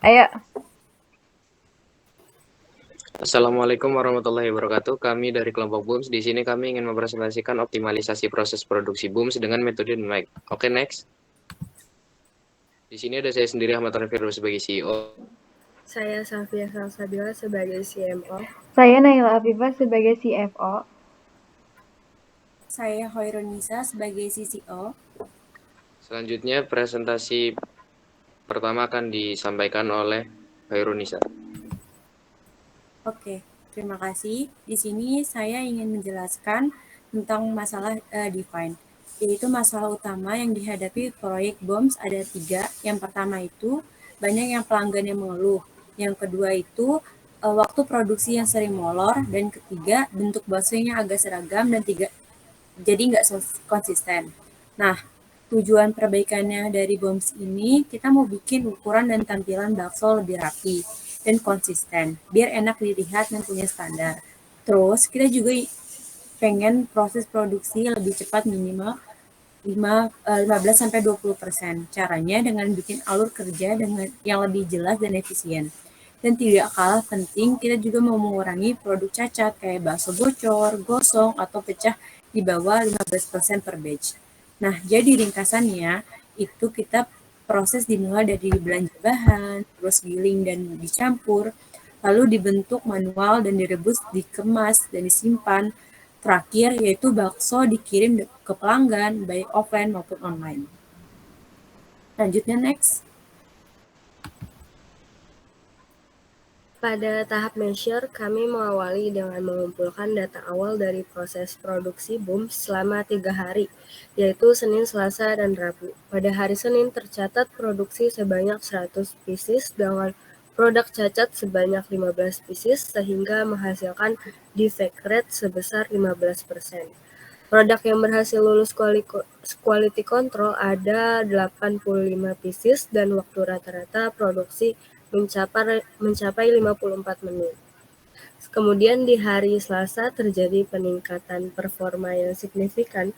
Ayo, Assalamualaikum warahmatullahi wabarakatuh. Kami dari kelompok BUMS. Di sini kami ingin mempresentasikan optimalisasi proses produksi BUMS dengan metode NMAIC. Oke, next. Di sini ada saya sendiri, Ahmad Rafirul, sebagai CEO. Saya Safia Salsabila sebagai CMO. saya Naila Afifah sebagai CFO. Saya Hoirunisa sebagai CCO. Selanjutnya, presentasi pertama akan disampaikan oleh Hoirunisa. Oke, terima kasih. Di sini saya ingin menjelaskan tentang masalah define, yaitu masalah utama yang dihadapi proyek BOMS ada 3. Yang pertama itu banyak yang pelanggan yang mengeluh. Yang kedua itu waktu produksi yang sering molor. Dan ketiga, bentuk baksonya agak seragam dan jadi nggak konsisten. Nah, tujuan perbaikannya dari BOMS ini, kita mau bikin ukuran dan tampilan bakso lebih rapi dan konsisten, biar enak dilihat dan punya standar. Terus, kita juga pengen proses produksi lebih cepat minimal 15-20%. Caranya dengan bikin alur kerja dengan yang lebih jelas dan efisien. Dan tidak kalah penting, kita juga mau mengurangi produk cacat kayak bakso bocor, gosong, atau pecah di bawah 15% per batch. Nah, jadi ringkasannya, itu kita proses dimulai dari belanja bahan, terus giling dan dicampur, lalu dibentuk manual dan direbus, dikemas, dan disimpan. Terakhir, yaitu bakso dikirim ke pelanggan, baik offline maupun online. Lanjutnya, next. Pada tahap measure, kami mengawali dengan mengumpulkan data awal dari proses produksi BOMS selama 3 hari, yaitu Senin, Selasa, dan Rabu. Pada hari Senin tercatat produksi sebanyak 100 pieces dengan produk cacat sebanyak 15 pieces sehingga menghasilkan defect rate sebesar 15%. Produk yang berhasil lulus quality control ada 85 pieces dan waktu rata-rata produksi mencapai 54 menit. Kemudian di hari Selasa terjadi peningkatan performa yang signifikan.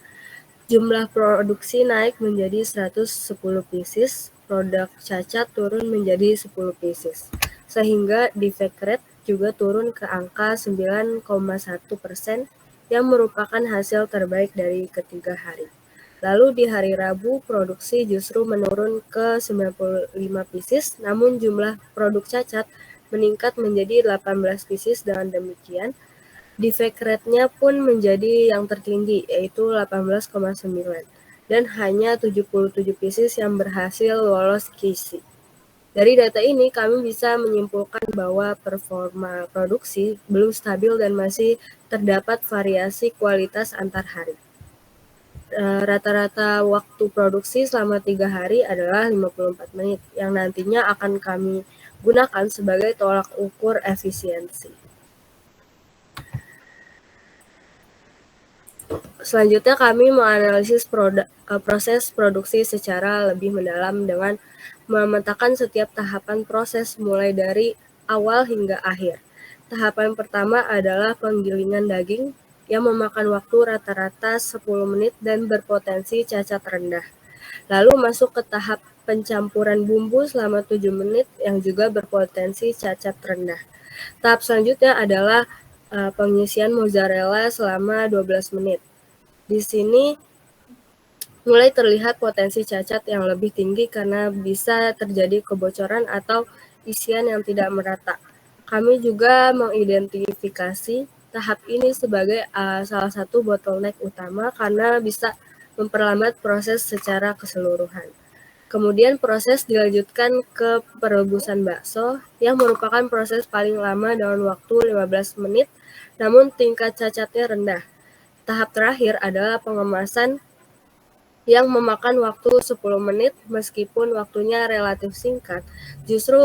Jumlah produksi naik menjadi 110 pieces, produk cacat turun menjadi 10 pieces. Sehingga defect rate juga turun ke angka 9,1% yang merupakan hasil terbaik dari ketiga hari. Lalu di hari Rabu, produksi justru menurun ke 95 pieces, namun jumlah produk cacat meningkat menjadi 18 pieces. Dengan demikian, defect rate-nya pun menjadi yang tertinggi, yaitu 18,9, dan hanya 77 pieces yang berhasil lolos QC. Dari data ini, kami bisa menyimpulkan bahwa performa produksi belum stabil dan masih terdapat variasi kualitas antar hari. Rata-rata waktu produksi selama 3 hari adalah 54 menit, yang nantinya akan kami gunakan sebagai tolak ukur efisiensi. Selanjutnya kami menganalisis proses produksi secara lebih mendalam dengan memetakan setiap tahapan proses mulai dari awal hingga akhir. Tahapan pertama adalah penggilingan daging yang memakan waktu rata-rata 10 menit dan berpotensi cacat rendah. Lalu masuk ke tahap pencampuran bumbu selama 7 menit yang juga berpotensi cacat rendah. Tahap selanjutnya adalah pengisian mozzarella selama 12 menit. Di sini mulai terlihat potensi cacat yang lebih tinggi karena bisa terjadi kebocoran atau isian yang tidak merata. Kami juga mengidentifikasi tahap ini sebagai salah satu bottleneck utama karena bisa memperlambat proses secara keseluruhan. Kemudian proses dilanjutkan ke perebusan bakso yang merupakan proses paling lama dengan waktu 15 menit, namun tingkat cacatnya rendah. Tahap terakhir adalah pengemasan yang memakan waktu 10 menit meskipun waktunya relatif singkat. Justru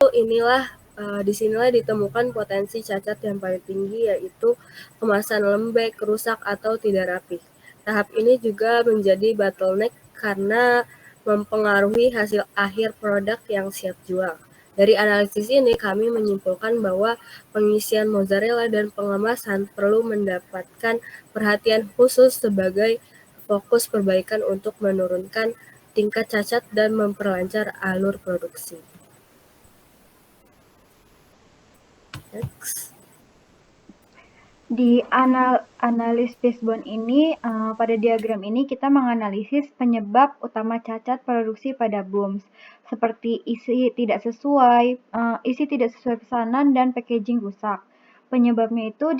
disinilah ditemukan potensi cacat yang paling tinggi, yaitu kemasan lembek, rusak, atau tidak rapi. Tahap ini juga menjadi bottleneck karena mempengaruhi hasil akhir produk yang siap jual. Dari analisis ini, kami menyimpulkan bahwa pengisian mozzarella dan pengemasan perlu mendapatkan perhatian khusus sebagai fokus perbaikan untuk menurunkan tingkat cacat dan memperlancar alur produksi. Next. Di analis fishbone ini, pada diagram ini kita menganalisis penyebab utama cacat produksi pada BOOMS, seperti isi tidak sesuai pesanan dan packaging rusak. Penyebabnya itu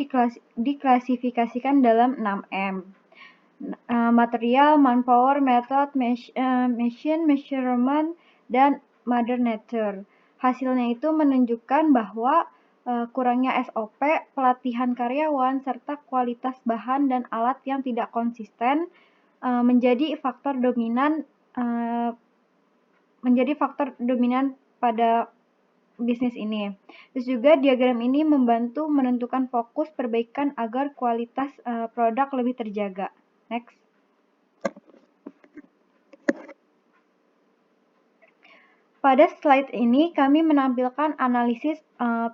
diklasifikasikan dalam 6M. Material, manpower, method, machine, measurement, dan mother nature. Hasilnya itu menunjukkan bahwa kurangnya SOP, pelatihan karyawan, serta kualitas bahan dan alat yang tidak konsisten menjadi faktor dominan pada bisnis ini. Terus juga diagram ini membantu menentukan fokus perbaikan agar kualitas produk lebih terjaga. Next. Pada slide ini kami menampilkan analisis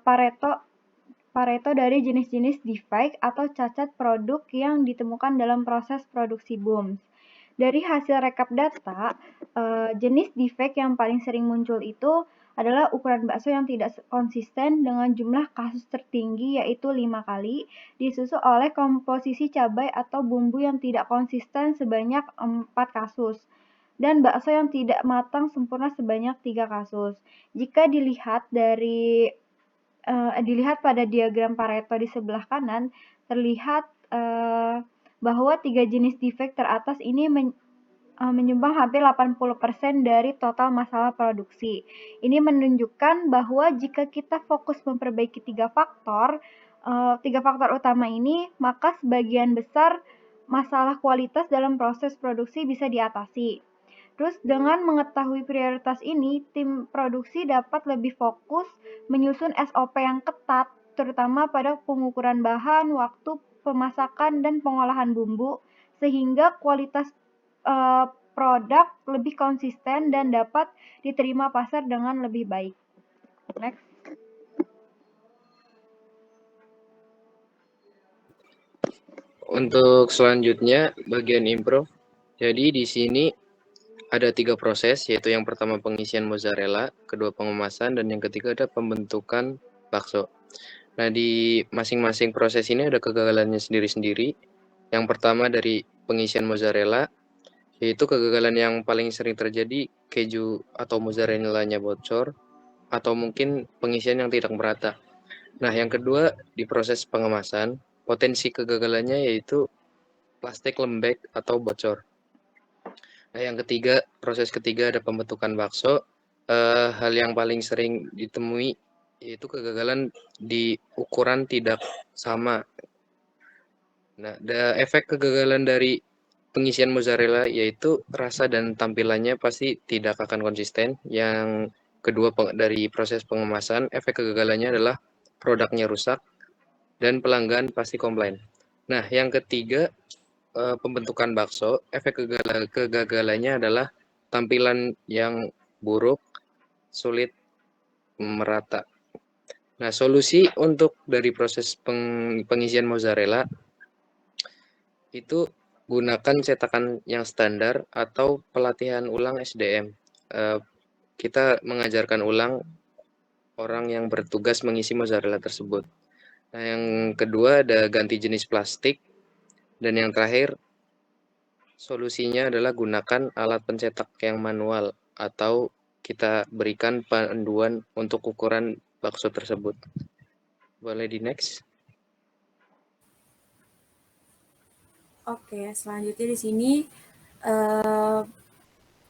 Pareto dari jenis-jenis defect atau cacat produk yang ditemukan dalam proses produksi BOOMS. Dari hasil rekap data, jenis defect yang paling sering muncul itu adalah ukuran bakso yang tidak konsisten dengan jumlah kasus tertinggi yaitu 5 kali, disusul oleh komposisi cabai atau bumbu yang tidak konsisten sebanyak 4 kasus, dan bakso yang tidak matang sempurna sebanyak 3 kasus. Jika dilihat pada diagram Pareto di sebelah kanan, terlihat bahwa 3 jenis defect teratas ini menyumbang hampir 80% dari total masalah produksi. Ini menunjukkan bahwa jika kita fokus memperbaiki 3 faktor utama ini, maka sebagian besar masalah kualitas dalam proses produksi bisa diatasi. Terus dengan mengetahui prioritas ini, tim produksi dapat lebih fokus menyusun SOP yang ketat, terutama pada pengukuran bahan, waktu pemasakan, dan pengolahan bumbu, sehingga kualitas produk lebih konsisten dan dapat diterima pasar dengan lebih baik. Next. Untuk selanjutnya bagian improve. Jadi di sini ada 3 proses, yaitu yang pertama pengisian mozzarella, kedua pengemasan, dan yang ketiga ada pembentukan bakso. Nah, di masing-masing proses ini ada kegagalannya sendiri-sendiri. Yang pertama dari pengisian mozzarella, yaitu kegagalan yang paling sering terjadi keju atau mozzarella-nya bocor, atau mungkin pengisian yang tidak merata. Nah, yang kedua di proses pengemasan, potensi kegagalannya yaitu plastik lembek atau bocor. Nah, yang ketiga, proses ketiga ada pembentukan bakso. Hal yang paling sering ditemui yaitu kegagalan di ukuran tidak sama. Nah, ada efek kegagalan dari pengisian mozzarella yaitu rasa dan tampilannya pasti tidak akan konsisten. Yang kedua dari proses pengemasan, efek kegagalannya adalah produknya rusak dan pelanggan pasti komplain. Nah, yang ketiga pembentukan bakso, efek kegagalannya adalah tampilan yang buruk, sulit merata. Nah, solusi untuk dari proses pengisian mozzarella itu gunakan cetakan yang standar atau pelatihan ulang SDM. Kita mengajarkan ulang orang yang bertugas mengisi mozzarella tersebut. Nah, yang kedua ada ganti jenis plastik. Dan yang terakhir, solusinya adalah gunakan alat pencetak yang manual atau kita berikan panduan untuk ukuran bakso tersebut. Boleh di next. Oke, selanjutnya di sini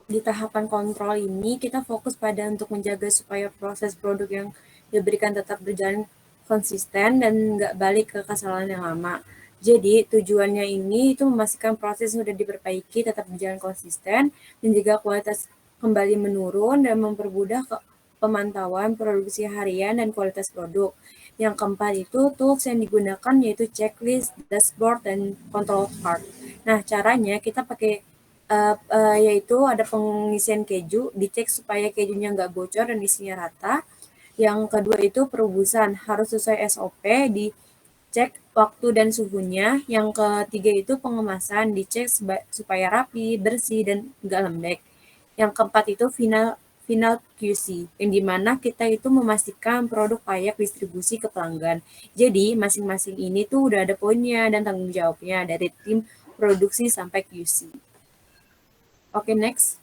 di tahapan kontrol ini kita fokus pada untuk menjaga supaya proses produk yang diberikan tetap berjalan konsisten dan nggak balik ke kesalahan yang lama. Jadi tujuannya ini itu memastikan proses yang sudah diperbaiki tetap berjalan konsisten dan juga kualitas kembali menurun dan mempermudah pemantauan produksi harian dan kualitas produk. Yang keempat itu tools yang digunakan yaitu checklist, dashboard, dan control chart. Nah, caranya kita pakai yaitu ada pengisian keju, dicek supaya kejunya nggak bocor dan isinya rata. Yang kedua itu perebusan, harus sesuai SOP, dicek waktu dan suhunya. Yang ketiga itu pengemasan, dicek supaya rapi, bersih, dan nggak lembek. Yang keempat itu final QC, yang dimana kita itu memastikan produk layak distribusi ke pelanggan. Jadi masing-masing ini tuh udah ada poinnya dan tanggung jawabnya dari tim produksi sampai QC. Oke, next.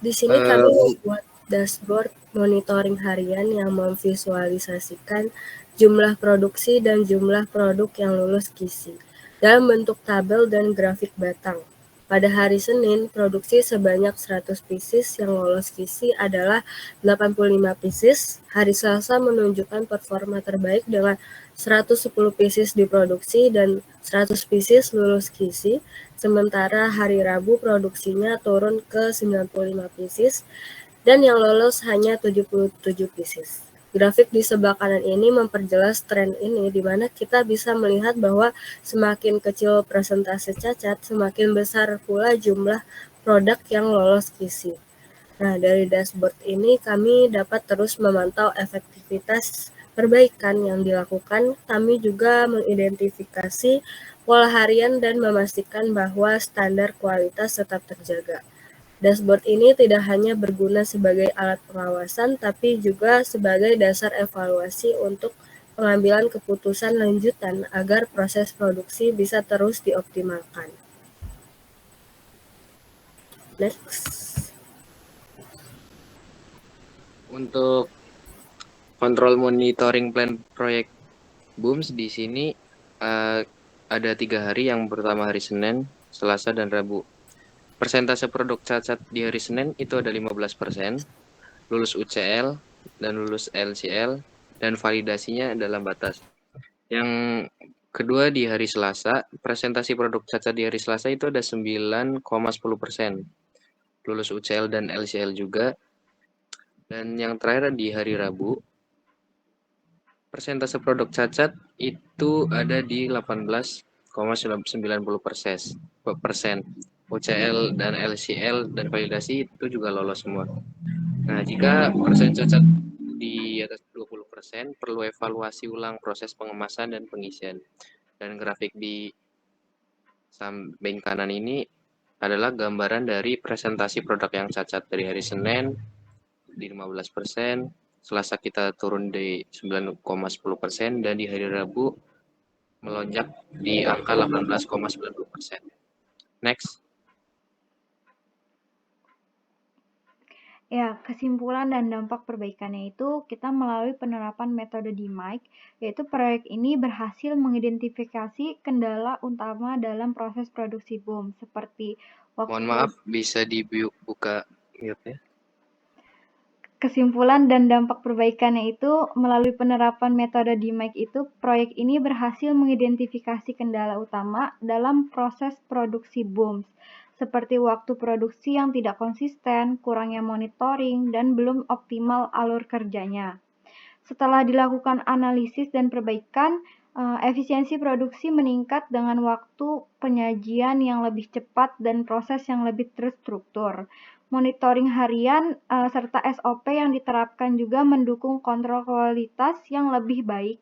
Di sini kami membuat dashboard monitoring harian yang memvisualisasikan jumlah produksi dan jumlah produk yang lulus QC dalam bentuk tabel dan grafik batang. Pada hari Senin, produksi sebanyak 100 pieces yang lolos QC adalah 85 pieces. Hari Selasa menunjukkan performa terbaik dengan 110 pieces diproduksi dan 100 pieces lulus QC. Sementara hari Rabu produksinya turun ke 95 pieces dan yang lolos hanya 77 pieces. Grafik di sebelah kanan ini memperjelas tren ini, di mana kita bisa melihat bahwa semakin kecil persentase cacat, semakin besar pula jumlah produk yang lolos QC. Nah, dari dashboard ini kami dapat terus memantau efektivitas perbaikan yang dilakukan. Kami juga mengidentifikasi pola harian dan memastikan bahwa standar kualitas tetap terjaga. Dashboard ini tidak hanya berguna sebagai alat pengawasan, tapi juga sebagai dasar evaluasi untuk pengambilan keputusan lanjutan agar proses produksi bisa terus dioptimalkan. Next. Untuk kontrol monitoring plan proyek BOOMS di sini ada 3 hari, yang pertama hari Senin, Selasa, dan Rabu. Persentase produk cacat di hari Senin itu ada 15%, lulus UCL dan lulus LCL, dan validasinya dalam batas. Yang kedua di hari Selasa, presentasi produk cacat di hari Selasa itu ada 9,10%, lulus UCL dan LCL juga. Dan yang terakhir di hari Rabu, persentase produk cacat itu ada di 18,90%. UCL dan LCL dan validasi itu juga lolos semua. Nah, jika persen cacat di atas 20%, perlu evaluasi ulang proses pengemasan dan pengisian. Dan grafik di samping kanan ini adalah gambaran dari presentasi produk yang cacat dari hari Senin di 15%, Selasa kita turun di 9,10%, dan di hari Rabu melonjak di angka 18,90%. Next. Ya, kesimpulan dan dampak perbaikannya itu kita melalui penerapan metode DMAIC, yaitu proyek ini berhasil mengidentifikasi kendala utama dalam proses produksi BOOM, seperti Mohon maaf, bisa dibuka mute-nya. Kesimpulan dan dampak perbaikannya itu melalui penerapan metode DMAIC itu, proyek ini berhasil mengidentifikasi kendala utama dalam proses produksi BOOMS, seperti waktu produksi yang tidak konsisten, kurangnya monitoring, dan belum optimal alur kerjanya. Setelah dilakukan analisis dan perbaikan, efisiensi produksi meningkat dengan waktu penyajian yang lebih cepat dan proses yang lebih terstruktur. Monitoring harian serta SOP yang diterapkan juga mendukung kontrol kualitas yang lebih baik.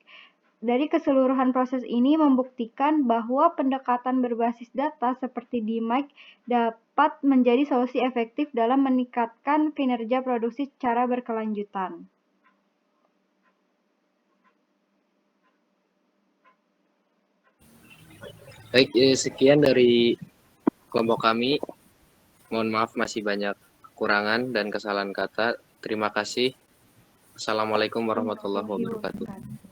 Dari keseluruhan proses ini membuktikan bahwa pendekatan berbasis data seperti DMAIC dapat menjadi solusi efektif dalam meningkatkan kinerja produksi secara berkelanjutan. Baik, sekian dari kelompok kami. Mohon maaf masih banyak kekurangan dan kesalahan kata. Terima kasih. Assalamualaikum warahmatullahi wabarakatuh.